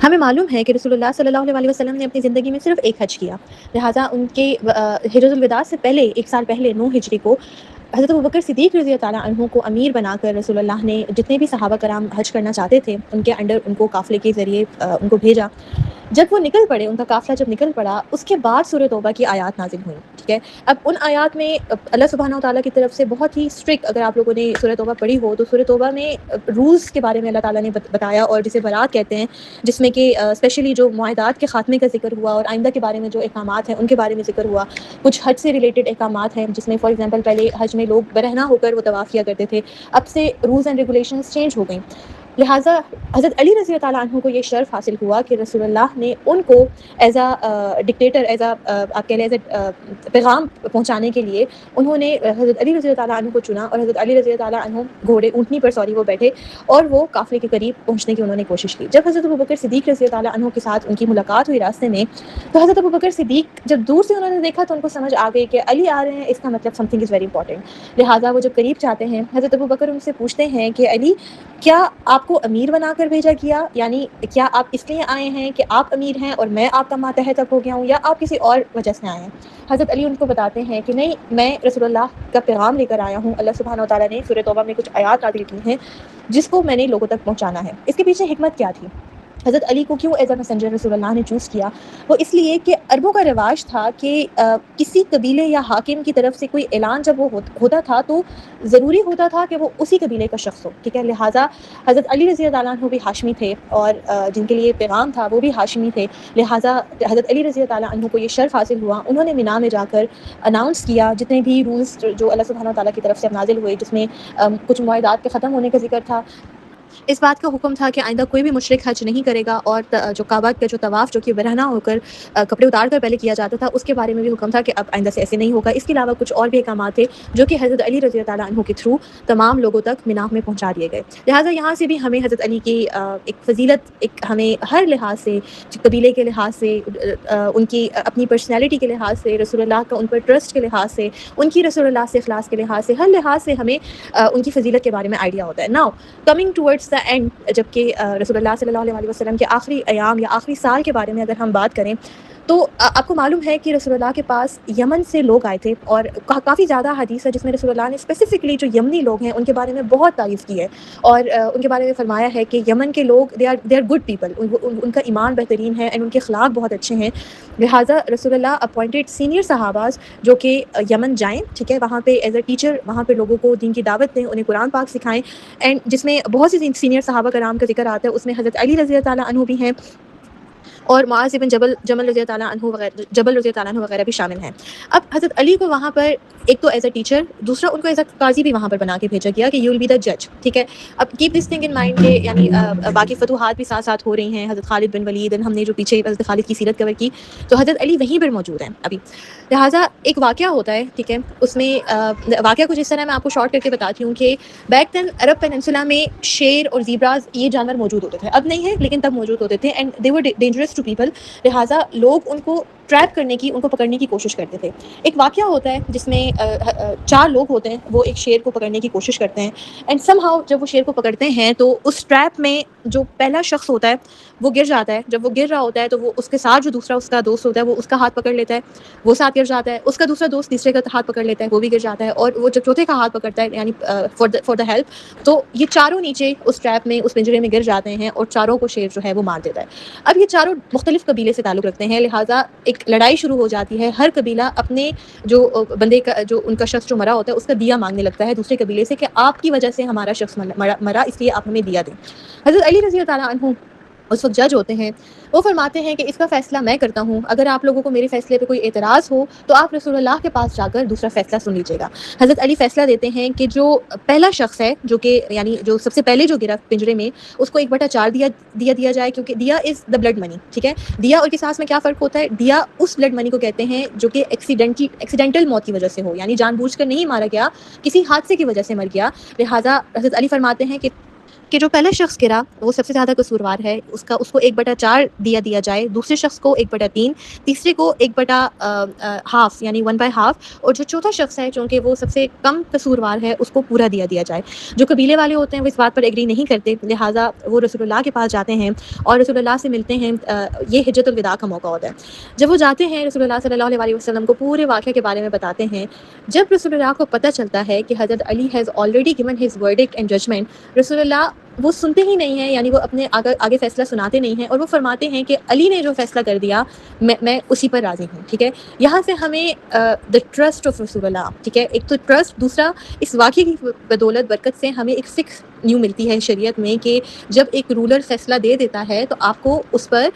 ہمیں معلوم ہے کہ رسول اللہ صلی اللہ علیہ وسلم نے اپنی زندگی میں صرف ایک حج کیا، لہٰذا ان کے ہجرت الوداع سے پہلے 1 سال پہلے 9 ہجری کو حضرت ابوبکر صدیق رضی اللہ تعالیٰ عنہ کو امیر بنا کر رسول اللہ نے جتنے بھی صحابہ کرام حج کرنا چاہتے تھے ان کے انڈر ان کو قافلے کے ذریعے ان کو بھیجا۔ جب وہ نکل پڑے، ان کا قافلہ جب نکل پڑا، اس کے بعد سورہ توبہ کی آیات نازل ہوئیں، ٹھیک ہے۔ اب ان آیات میں اللہ سبحانہ و تعالیٰ کی طرف سے بہت ہی اسٹرکٹ، اگر آپ لوگوں نے سورہ توبہ پڑھی ہو تو سورہ توبہ میں رولز کے بارے میں اللہ تعالیٰ نے بتایا، اور جسے برات کہتے ہیں، جس میں کہ اسپیشلی جو معاہدات کے خاتمے کا ذکر ہوا اور آئندہ کے بارے میں جو احکامات ہیں ان کے بارے میں ذکر ہوا۔ کچھ حج سے ریلیٹڈ احکامات ہیں جس میں فار ایگزامپل پہلے حج میں لوگ برہنہ ہو کر وہ طواف کیا کرتے تھے، اب سے رولز اینڈ ریگولیشنز چینج ہو گئیں، لہٰذا حضرت علی رضی اللہ تعالیٰ عنہ کو یہ شرف حاصل ہوا کہ رسول اللہ نے ان کو as a dictator, as a آپ کہہ لیں ایز اے پیغام پہنچانے کے لیے انہوں نے حضرت علی رضی اللہ تعالیٰ عنہ کو چنا، اور حضرت علی رضی اللہ تعالیٰ عنہ گھوڑے اونٹنی پر وہ بیٹھے اور وہ قافلے کے قریب پہنچنے کی انہوں نے کوشش کی۔ جب حضرت ابوبکر صدیق رضی اللہ تعالیٰ عنہ کے ساتھ ان کی ملاقات ہوئی راستے میں، تو حضرت ابوبکر صدیق جب دور سے انہوں نے دیکھا تو ان کو سمجھ آ گئی کہ علی آ رہے ہیں، اس کا مطلب some thing is very important, لہٰذا وہ جب قریب جاتے ہیں حضرت ابوبکر ان سے پوچھتے ہیں کہ علی، کیا آپ کو امیر بنا کر بھیجا گیا؟ یعنی کیا آپ اس لیے آئے ہیں کہ آپ امیر ہیں اور میں آپ کا ماتحت اب ہو گیا ہوں، یا آپ کسی اور وجہ سے آئے ہیں؟ حضرت علی ان کو بتاتے ہیں کہ نہیں، میں رسول اللہ کا پیغام لے کر آیا ہوں، اللہ سبحانہ و تعالیٰ نے سورہ توبہ میں کچھ آیات نازل کی ہیں جس کو میں نے لوگوں تک پہنچانا ہے۔ اس کے پیچھے حکمت کیا تھی؟ حضرت علی کو کیوں ایز اے میسنجر رسول اللہ نے چوز کیا؟ وہ اس لیے کہ عربوں کا رواج تھا کہ کسی قبیلے یا حاکم کی طرف سے کوئی اعلان جب وہ ہوتا تھا تو ضروری ہوتا تھا کہ وہ اسی قبیلے کا شخص ہو، ٹھیک ہے۔ لہٰذا حضرت علی رضی اللہ عنہ بھی ہاشمی تھے، اور جن کے لیے پیغام تھا وہ بھی ہاشمی تھے، لہٰذا حضرت علی رضی اللہ عنہ کو یہ شرف حاصل ہوا، انہوں نے مینا میں جا کر اناؤنس کیا جتنے بھی رولز جو اللہ سبحانہ تعالیٰ کی طرف سے نازل ہوئے، جس میں کچھ معاہدات کے ختم ہونے کا ذکر تھا، اس بات کا حکم تھا کہ آئندہ کوئی بھی مشرک حج نہیں کرے گا، اور جو کعبہ کا جو طواف جو کہ برہنہ ہو کر کپڑے اتار کر پہلے کیا جاتا تھا، اس کے بارے میں بھی حکم تھا کہ اب آئندہ سے ایسے نہیں ہوگا۔ اس کے علاوہ کچھ اور بھی احکامات تھے جو کہ حضرت علی رضی اللہ تعالیٰ عنہ کے تھرو تمام لوگوں تک مینا میں پہنچا دیے گئے۔ لہٰذا یہاں سے بھی ہمیں حضرت علی کی ایک فضیلت، ایک ہمیں ہر لحاظ سے، قبیلے کے لحاظ سے، ان کی اپنی پرسنالٹی کے لحاظ سے، رسول اللہ کا ان پر ٹرسٹ کے لحاظ سے، ان کی رسول اللہ سے اخلاص کے لحاظ سے، ہر لحاظ سے ہمیں ان کی فضیلت کے بارے میں آئیڈیا ہوتا ہے۔ Now coming towards the and, جبکہ رسول اللہ صلی اللہ علیہ وسلم کے آخری ایام یا آخری سال کے بارے میں اگر ہم بات کریں تو آپ کو معلوم ہے کہ رسول اللہ کے پاس یمن سے لوگ آئے تھے، اور کافی زیادہ حدیث ہے جس میں رسول اللہ نے اسپیسیفکلی جو یمنی لوگ ہیں ان کے بارے میں بہت تعریف کی ہے، اور ان کے بارے میں فرمایا ہے کہ یمن کے لوگ دے آر گڈ پیپل، ان کا ایمان بہترین ہے، اینڈ ان کے اخلاق بہت اچھے ہیں۔ لہٰذا رسول اللہ اپوائنٹڈ سینئر صحاباز جو کہ یمن جائیں، ٹھیک ہے، وہاں پہ ایز اے ٹیچر وہاں پہ لوگوں کو دین کی دعوت دیں، انہیں قرآن پاک سکھائیں، اینڈ جس میں بہت سی سینئر صحابہ کرام کا ذکر آتا ہے، اس میں حضرت علی رضی اللہ تعالیٰ عنہ بھی ہیں، اور معاذ بن جبل رضی اللہ تعالیٰ عنہ وغیرہ بھی شامل ہیں۔ اب حضرت علی کو وہاں پر ایک تو ایز اے ٹیچر، دوسرا ان کو ایز اے قاضی بھی وہاں پر بنا کے بھیجا گیا کہ یو ول بی دا جج، ٹھیک ہے۔ اب keep this thing in mind کہ یعنی باقی فتوحات بھی ساتھ ساتھ ہو رہی ہیں، حضرت خالد بن ولید، ہم نے جو پیچھے حضرت خالد کی سیرت کور کی، تو حضرت علی وہیں پر موجود ہیں ابھی۔ لہٰذا ایک واقعہ ہوتا ہے، ٹھیک ہے، اس میں واقعہ کچھ اس طرح میں آپ کو شارٹ کر کے بتاتی ہوں کہ بیک دین عرب پیننسولا میں شیر اور زیبراز یہ جانور موجود ہوتے تھے، اب نہیں ہے لیکن تب موجود ہوتے تھے، and they were dangerous to people, لہٰذا لوگ ان کو ٹریپ کرنے کی، ان کو پکڑنے کی کوشش کرتے تھے۔ ایک واقعہ ہوتا ہے جس میں 4 لوگ ہوتے ہیں، وہ ایک شیر کو پکڑنے کی کوشش کرتے ہیں، اینڈ سم ہاؤ جب وہ شیر کو پکڑتے ہیں تو اس ٹریپ میں جو پہلا شخص ہوتا ہے وہ گر جاتا ہے۔ جب وہ گر رہا ہوتا ہے تو وہ اس کے ساتھ جو دوسرا اس کا دوست ہوتا ہے وہ اس کا ہاتھ پکڑ لیتا ہے، وہ ساتھ گر جاتا ہے، اس کا دوسرا دوست تیسرے کا ہاتھ پکڑ لیتا ہے، وہ بھی گر جاتا ہے، اور وہ جب چوتھے کا ہاتھ پکڑتا ہے یعنی فار دا ہیلپ، تو یہ چاروں نیچے اس ٹریپ میں، اس پنجرے میں گر جاتے ہیں، اور چاروں کو شیر جو ہے وہ مار دیتا ہے۔ اب یہ چاروں مختلف قبیلے سے تعلق رکھتے ہیں، لہٰذا ایک لڑائی شروع ہو جاتی ہے، ہر قبیلہ اپنے جو بندے کا، جو ان کا شخص جو مرا ہوتا ہے اس کا دیا مانگنے لگتا ہے دوسرے قبیلے سے کہ آپ کی وجہ سے ہمارا شخص مرا، اس لیے آپ ہمیں دیا دیں۔ حضرت علی رضی اللہ تعالیٰ عنہ اس وقت جج ہوتے ہیں، وہ فرماتے ہیں کہ اس کا فیصلہ میں کرتا ہوں، اگر آپ لوگوں کو میرے فیصلے پہ کوئی اعتراض ہو تو آپ رسول اللہ کے پاس جا کر دوسرا فیصلہ سن لیجیے گا۔ حضرت علی فیصلہ دیتے ہیں کہ جو پہلا شخص ہے، جو کہ یعنی جو سب سے پہلے جو گرا پنجرے میں، اس کو 1/4 دیا جائے، کیونکہ دیا از دا بلڈ منی، ٹھیک ہے۔ دیا اور قصاص میں کیا فرق ہوتا ہے؟ دیا اس بلڈ منی کو کہتے ہیں جو کہ ایکسیڈنٹل موت کی وجہ سے ہو، یعنی جان بوجھ کر نہیں مارا گیا، کسی حادثے کی وجہ سے مر گیا۔ لہٰذا حضرت علی فرماتے ہیں کہ کہ جو پہلا شخص گرا وہ سب سے زیادہ قصوروار ہے، اس کو 1/4 دیا جائے، دوسرے شخص کو 1/3، تیسرے کو 1/2 یعنی 1/2، اور جو چوتھا شخص ہے چونکہ وہ سب سے کم قصوروار ہے اس کو پورا دیا جائے۔ جو قبیلے والے ہوتے ہیں وہ اس بات پر ایگری نہیں کرتے، لہٰذا وہ رسول اللہ کے پاس جاتے ہیں اور رسول اللہ سے ملتے ہیں۔ یہ حجۃ الوداع کا موقع ہوتا ہے، جب وہ جاتے ہیں رسول اللہ صلی اللہ علیہ وسلم کو پورے واقعے کے بارے میں بتاتے ہیں۔ جب رسول اللہ کو پتہ چلتا ہے کہ حضرت Ali has already given his verdict and judgment, رسول اللہ وہ سنتے ہی نہیں ہیں، یعنی وہ اپنے آگے فیصلہ سناتے نہیں ہیں، اور وہ فرماتے ہیں کہ علی نے جو فیصلہ کر دیا میں اسی پر راضی ہوں۔ ٹھیک ہے، یہاں سے ہمیں دا ٹرسٹ آف رسول اللہ، ٹھیک ہے، ایک تو ٹرسٹ، دوسرا اس واقعے کی بدولت برکت سے ہمیں ایک فکس نیو ملتی ہے شریعت میں کہ جب ایک رولر فیصلہ دے دیتا ہے تو آپ کو اس پر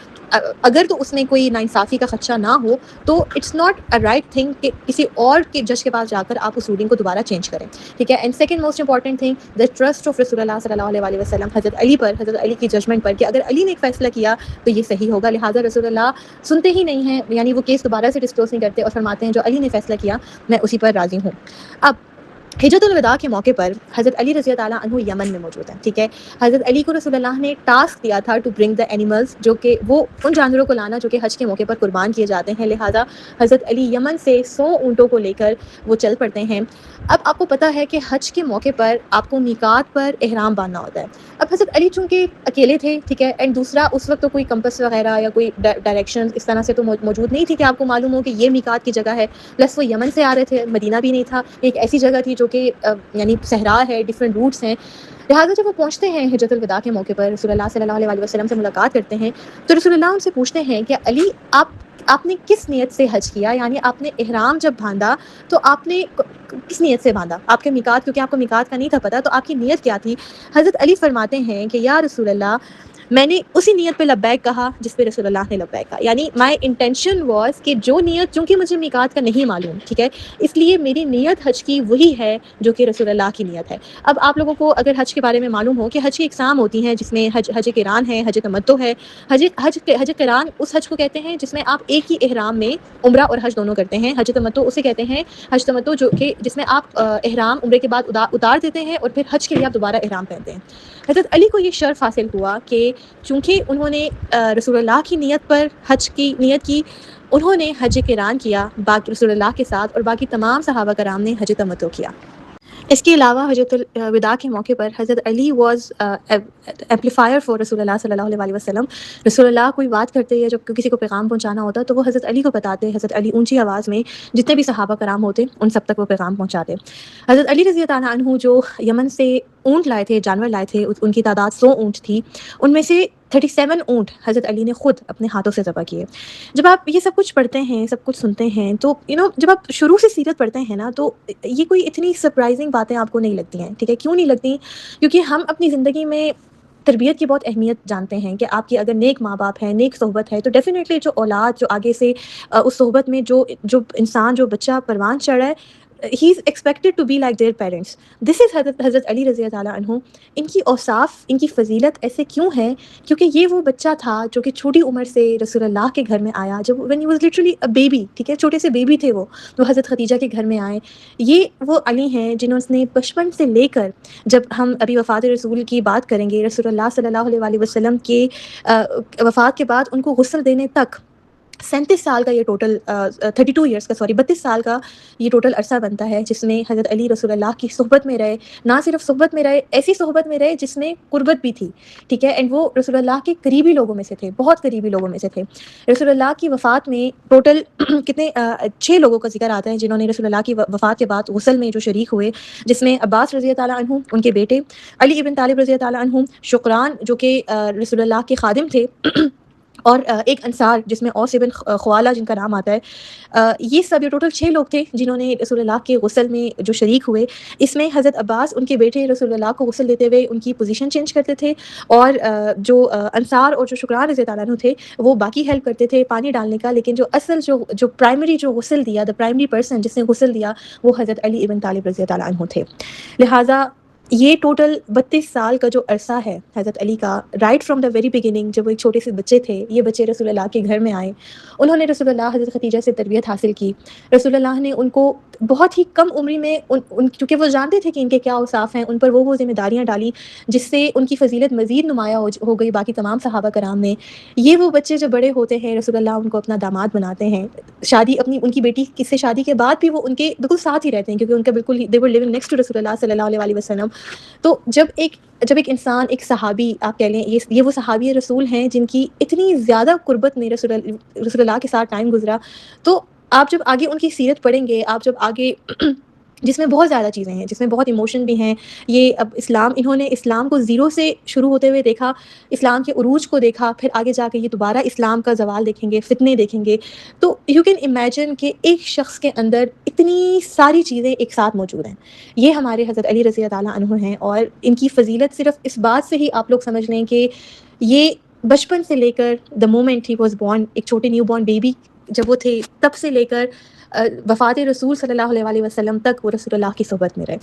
اگر تو اس میں کوئی ناانصافی کا خدشہ نہ ہو تو it's not a right thing کہ کسی اور کے جج کے پاس جا کر آپ اس رولنگ کو دوبارہ چینج کریں۔ ٹھیک ہے، and second most important thing, the trust of رسول اللہ صلی اللہ علیہ وسلم حضرت علی پر، حضرت علی کی ججمنٹ پر، کہ اگر علی نے ایک فیصلہ کیا تو یہ صحیح ہوگا، لہٰذا رسول اللہ سنتے ہی نہیں ہیں، یعنی وہ کیس دوبارہ سے ڈسکلوز نہیں کرتے اور فرماتے ہیں جو علی نے فیصلہ کیا میں اسی پر راضی ہوں۔ اب حجۃ الوداع کے موقع پر حضرت علی رضی اللہ عنہ یمن میں موجود ہیں۔ ٹھیک ہے، حضرت علی کو رسول اللہ نے ٹاسک دیا تھا ٹو برنگ دا اینیملز، جو کہ وہ ان جانوروں کو لانا جو کہ حج کے موقع پر قربان کیے جاتے ہیں، لہٰذا حضرت علی یمن سے 100 اونٹوں کو لے کر وہ چل پڑتے ہیں۔ اب آپ کو پتہ ہے کہ حج کے موقع پر آپ کو میقات پر احرام باندھنا ہوتا ہے۔ اب حضرت علی چونکہ اکیلے تھے، ٹھیک ہے، اینڈ دوسرا اس وقت تو کوئی کمپس وغیرہ یا کوئی ڈائریکشن اس طرح سے تو موجود نہیں تھی کہ آپ کو معلوم ہو کہ یہ میقات کی جگہ ہے، پلس وہ یمن سے آ رہے تھے، مدینہ بھی نہیں تھا، ایک ایسی جگہ تھی جو کہ یعنی صحرا ہے، ڈفرینٹ روٹس ہیں، لہٰذا جب وہ پہنچتے ہیں حجۃ الوداع کے موقع پر رسول اللہ صلی اللہ علیہ وسلم سے ملاقات کرتے ہیں تو رسول اللہ ان سے پوچھتے ہیں کہ علی آپ نے کس نیت سے حج کیا، یعنی آپ نے احرام جب باندھا تو آپ نے کس نیت سے باندھا، آپ کے میقات، کیونکہ آپ کو میقات کا نہیں تھا پتہ، تو آپ کی نیت کیا تھی؟ حضرت علی فرماتے ہیں کہ یا رسول اللہ میں نے اسی نیت پہ لبیک کہا جس پہ رسول اللہ نے لبیک کہا، یعنی مائی انٹینشن واز کہ جو نیت، چونکہ مجھے میقات کا نہیں معلوم، ٹھیک ہے، اس لیے میری نیت حج کی وہی ہے جو کہ رسول اللہ کی نیت ہے۔ اب آپ لوگوں کو اگر حج کے بارے میں معلوم ہو کہ حج کی اقسام ہوتی ہیں جس میں حج قران ہے، حج تمتع ہے۔ حج قران اس حج کو کہتے ہیں جس میں آپ ایک ہی احرام میں عمرہ اور حج دونوں کرتے ہیں، حج تمتع اسے کہتے ہیں، حج تمتع جو کہ جس میں آپ احرام عمرے کے بعد اتار دیتے ہیں اور پھر حج کے لیے آپ دوبارہ احرام پہنتے ہیں۔ حضرت علی کو یہ شرف حاصل ہوا کہ چونکہ انہوں نے رسول اللہ کی نیت پر حج کی نیت کی، انہوں نے حج قران کیا باقی رسول اللہ کے ساتھ، اور باقی تمام صحابہ کرام نے حج تمتع کیا۔ اس کے علاوہ حجۃ الوداع کے موقع پر حضرت علی واز ایمپلیفائر فار رسول اللہ صلی اللہ علیہ وسلم۔ رسول اللہ کوئی بات کرتے یا جب کسی کو پیغام پہنچانا ہوتا تو وہ حضرت علی کو بتاتے، حضرت علی اونچی آواز میں جتنے بھی صحابہ کرام ہوتے ان سب تک وہ پیغام پہنچاتے۔ حضرت علی رضی اللہ عنہ جو یمن سے اونٹ لائے تھے، جانور لائے تھے، ان کی تعداد 100 اونٹ تھی، ان میں سے 37 اونٹ حضرت علی نے خود اپنے ہاتھوں سے ذبح کیے۔ جب آپ یہ سب کچھ پڑھتے ہیں، سب کچھ سنتے ہیں، تو جب آپ شروع سے سیرت پڑھتے ہیں نا تو یہ کوئی اتنی سرپرائزنگ باتیں آپ کو نہیں لگتی ہیں، ٹھیک ہے، کیوں نہیں لگتی؟ کیونکہ ہم اپنی زندگی میں تربیت کی بہت اہمیت جانتے ہیں کہ آپ کی اگر نیک ماں باپ ہیں، نیک صحبت ہے، تو ڈیفینیٹلی جو اولاد جو آگے سے اس صحبت میں جو انسان، جو بچہ پروان چڑھ رہا ہے، he is expected to be like their parents. This is حضرت علی رضی اللہ عنہ۔ ان کی اوصاف، ان کی فضیلت ایسے کیوں ہے؟ کیونکہ یہ وہ بچہ تھا جو کہ چھوٹی عمر سے رسول اللہ کے گھر میں آیا، جب when he was literally a baby، ٹھیک ہے، چھوٹے سے بیبی تھے وہ حضرت خدیجہ کے گھر میں آئے۔ یہ وہ علی ہیں جنہوں نے بچپن سے لے کر، جب ہم ابھی وفات رسول کی بات کریں گے، رسول اللہ صلی اللہ علیہ وسلم کے وفات کے بعد ان کو غسل دینے تک 37 سال کا یہ ٹوٹل 32 ایئرس کا 32 سال کا یہ ٹوٹل عرصہ بنتا ہے، جس میں حضرت علی رسول اللہ کی صحبت میں رہے، نہ صرف صحبت میں رہے، ایسی صحبت میں رہے جس میں قربت بھی تھی، ٹھیک ہے، اینڈ وہ رسول اللہ کے قریبی لوگوں میں سے تھے، بہت قریبی لوگوں میں سے تھے۔ رسول اللہ کی وفات میں ٹوٹل کتنے 6 لوگوں کا ذکر آتا ہے جنہوں نے رسول اللہ کی وفات کے بعد غسل میں جو شریک ہوئے، جس میں عباس رضی اللہ عنہ، ان کے بیٹے، علی ابن طالب رضی اللہ عنہ، شقران جو کہ رسول اللہ کے خادم تھے، اور ایک انصار جس میں اوس ابن خوالہ جن کا نام آتا ہے۔ یہ سب یہ ٹوٹل 6 لوگ تھے جنہوں نے رسول اللہ کے غسل میں جو شریک ہوئے۔ اس میں حضرت عباس، ان کے بیٹے، رسول اللہ کو غسل دیتے ہوئے ان کی پوزیشن چینج کرتے تھے، اور جو انصار اور جو شکران رضی اللہ عنہ تھے وہ باقی ہیلپ کرتے تھے پانی ڈالنے کا، لیکن جو اصل جو پرائمری جو غسل دیا، دا پرائمری پرسن جس نے غسل دیا، وہ حضرت علی ابن طالب رضی اللہ عنہ تھے۔ لہٰذا یہ ٹوٹل 32 سال کا جو عرصہ ہے حضرت علی کا، right from the very beginning, جب وہ ایک چھوٹے سے بچے تھے، یہ بچے رسول اللہ کے گھر میں آئے، انہوں نے رسول اللہ حضرت خدیجہ سے تربیت حاصل کی. رسول اللہ نے ان کو بہت ہی کم عمری میں کیونکہ وہ جانتے تھے کہ ان کے کیا اوصاف ہیں، ان پر وہ ذمہ داریاں ڈالیں جس سے ان کی فضیلت مزید نمایاں ہو گئی باقی تمام صحابہ کرام میں. یہ وہ بچے جب بڑے ہوتے ہیں، رسول اللہ ان کو اپنا داماد بناتے ہیں. شادی اپنی ان کی بیٹی سے شادی کے بعد بھی وہ ان کے بالکل ساتھ ہی رہتے ہیں، کیونکہ ان کا بالکل they were living next to رسول اللہ صلی اللہ علیہ وسلم. تو جب ایک انسان، ایک صحابی آپ کہہ لیں، یہ وہ صحابی رسول ہیں جن کی اتنی زیادہ قربت میں رسول اللہ کے ساتھ ٹائم گزرا. تو آپ جب آگے ان کی سیرت پڑھیں گے، آپ جب آگے جس میں بہت زیادہ چیزیں ہیں، جس میں بہت ایموشن بھی ہیں. یہ اب انہوں نے اسلام کو زیرو سے شروع ہوتے ہوئے دیکھا، اسلام کے عروج کو دیکھا، پھر آگے جا کے یہ دوبارہ اسلام کا زوال دیکھیں گے، فتنے دیکھیں گے. تو یو کین امیجن کہ ایک شخص کے اندر اتنی ساری چیزیں ایک ساتھ موجود ہیں. یہ ہمارے حضرت علی رضی اللہ تعالیٰ عنہ ہیں، اور ان کی فضیلت صرف اس بات سے ہی آپ لوگ سمجھ لیں کہ یہ بچپن سے لے کر the moment he was born, ایک چھوٹے نیو بورن بیبی جب وہ تھے، تب سے لے کر وفات رسول صلی اللہ علیہ وسلم تک وہ رسول اللہ کی صحبت میں رہے.